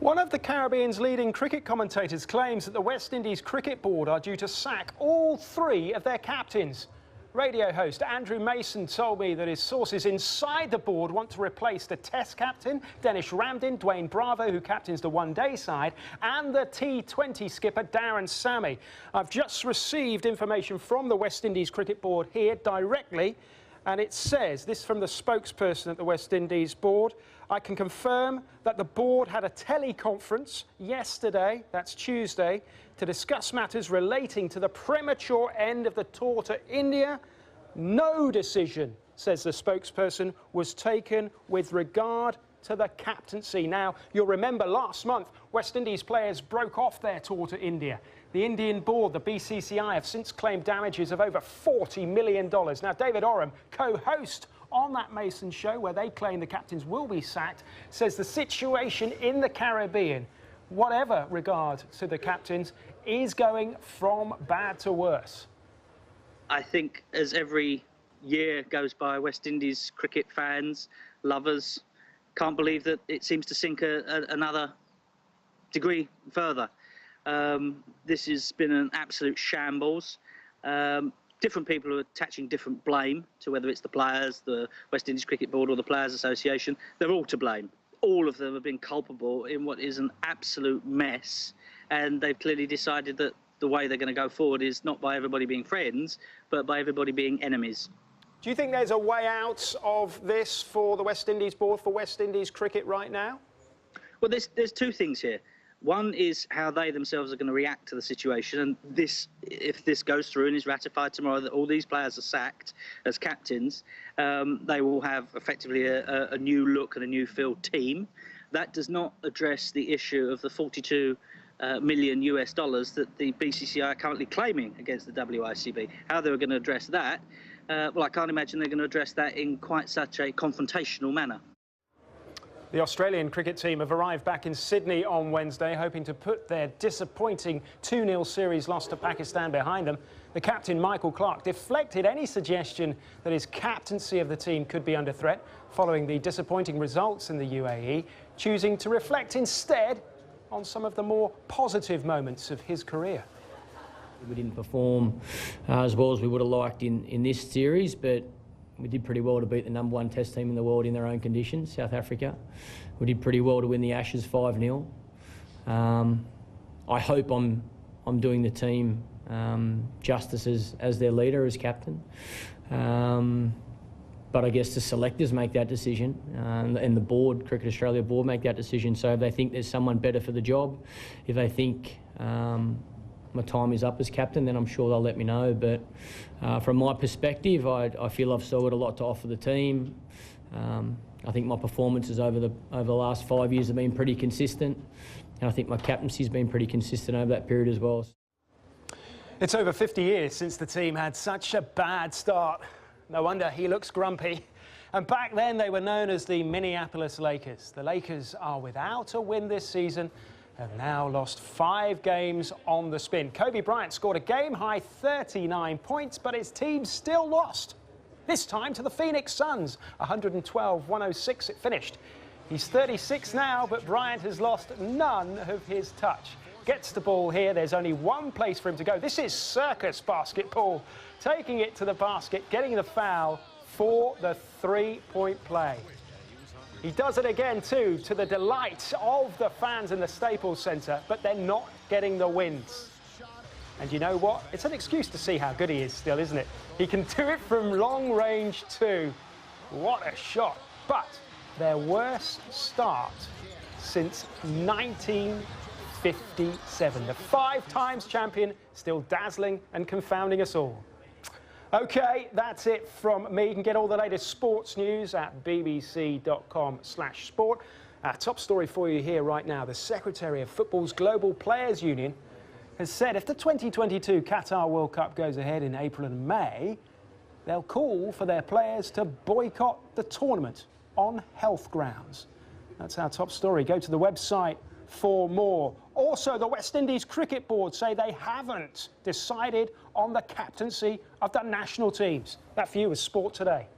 One of the Caribbean's leading cricket commentators claims that the West Indies Cricket Board are due to sack all three of their captains. Radio host Andrew Mason told me that his sources inside the board want to replace the Test captain, Denish Ramdin, Dwayne Bravo, who captains the one-day side, and the T20 skipper, Darren Sammy. I've just received information from the West Indies Cricket Board here directly, and it says, this from the spokesperson at the West Indies Board, I can confirm that the board had a teleconference yesterday, that's Tuesday, to discuss matters relating to the premature end of the tour to India. No decision, says the spokesperson, was taken with regard to the captaincy. Now, you'll remember last month, West Indies players broke off their tour to India. The Indian board, the BCCI, have since claimed damages of over $40 million. Now, David Oram, co-host on that Mason show, where they claim the captains will be sacked, says the situation in the Caribbean, whatever regard to the captains, is going from bad to worse. I think as every year goes by, West Indies cricket fans, lovers, can't believe that it seems to sink another degree further. This has been an absolute shambles. Different people are attaching different blame to whether it's the players, the West Indies Cricket Board or the Players Association. They're all to blame. All of them have been culpable in what is an absolute mess, and they've clearly decided that the way they're going to go forward is not by everybody being friends, but by everybody being enemies. Do you think there's a way out of this for the West Indies Board, for West Indies cricket right now? Well, there's two things here. One is how they themselves are going to react to the situation, and this, if this goes through and is ratified tomorrow, that all these players are sacked as captains, they will have effectively a new look and a new feel team. That does not address the issue of the 42 million US dollars that the BCCI are currently claiming against the WICB. How they're going to address that, well, I can't imagine they're going to address that in quite such a confrontational manner. The Australian cricket team have arrived back in Sydney on Wednesday, hoping to put their disappointing 2-0 series loss to Pakistan behind them. The captain, Michael Clarke, deflected any suggestion that his captaincy of the team could be under threat following the disappointing results in the UAE, choosing to reflect instead on some of the more positive moments of his career. We didn't perform as well as we would have liked in this series, but we did pretty well to beat the #1 Test team in the world in their own conditions, South Africa. We did pretty well to win the Ashes 5-0. I hope I'm doing the team justice as their leader, as captain. But I guess the selectors make that decision, and the board, Cricket Australia board, make that decision. So if they think there's someone better for the job, if they think my time is up as captain, then I'm sure they'll let me know. But from my perspective, I feel I've still got a lot to offer the team. I think my performances over the last 5 years have been pretty consistent, and I think my captaincy's been pretty consistent over that period as well. It's over 50 years since the team had such a bad start. No wonder he looks grumpy. And back then they were known as the Minneapolis Lakers. The Lakers are without a win this season, have now lost 5 games on the spin. Kobe Bryant scored a game-high 39 points, but his team still lost. This time to the Phoenix Suns, 112-106 it finished. He's 36 now, but Bryant has lost none of his touch. Gets the ball here, there's only one place for him to go. This is circus basketball. Taking it to the basket, getting the foul for the 3-point play. He does it again, too, to the delight of the fans in the Staples Center, but they're not getting the wins. And you know what? It's an excuse to see how good he is still, isn't it? He can do it from long range, too. What a shot. But their worst start since 1957. The 5 times champion, still dazzling and confounding us all. OK, that's it from me. You can get all the latest sports news at bbc.com/sport. Our top story for you here right now. The Secretary of Football's Global Players Union has said if the 2022 Qatar World Cup goes ahead in April and May, they'll call for their players to boycott the tournament on health grounds. That's our top story. Go to the website for more. Also, the West Indies Cricket Board say they haven't decided on the captaincy of the national teams. That for you is Sport Today.